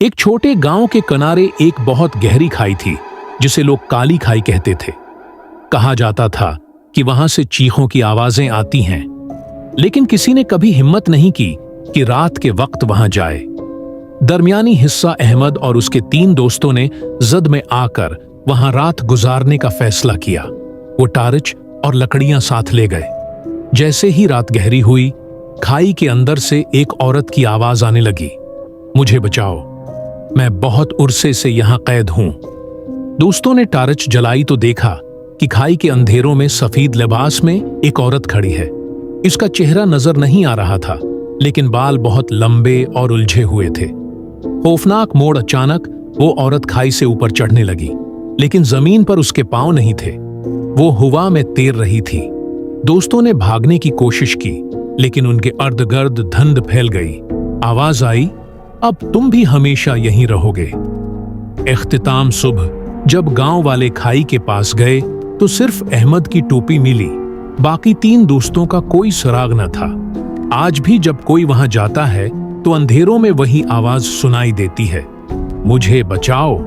एक छोटे गांव के किनारे एक बहुत गहरी खाई थी जिसे लोग काली खाई कहते थे। कहा जाता था कि वहां से चीखों की आवाजें आती हैं, लेकिन किसी ने कभी हिम्मत नहीं की कि रात के वक्त वहां जाए। दरमियानी हिस्सा अहमद और उसके 3 दोस्तों ने जद में आकर वहां रात गुजारने का फैसला किया। वो टार्च और लकड़ियां साथ ले गए। जैसे ही रात गहरी हुई, खाई के अंदर से एक औरत की आवाज आने लगी, मुझे बचाओ, मैं बहुत उर्से से यहां कैद हूं। दोस्तों ने टार्च जलाई तो देखा कि खाई के अंधेरों में सफेद लिबास में एक औरत खड़ी है। इसका चेहरा नजर नहीं आ रहा था, लेकिन बाल बहुत लंबे और उलझे हुए थे। खौफनाक मोड़ अचानक वो औरत खाई से ऊपर चढ़ने लगी, लेकिन जमीन पर उसके पांव नहीं थे। वो हवा में तैर रही थी। दोस्तों ने भागने की कोशिश की, लेकिन उनके अर्ध गर्द धुंध फैल गई। आवाज आई, अब तुम भी हमेशा यहीं रहोगे। इख्तिताम सुबह जब गांव वाले खाई के पास गए तो सिर्फ अहमद की टोपी मिली। बाकी 3 दोस्तों का कोई सुराग न था। आज भी जब कोई वहां जाता है तो अंधेरों में वही आवाज सुनाई देती है, मुझे बचाओ।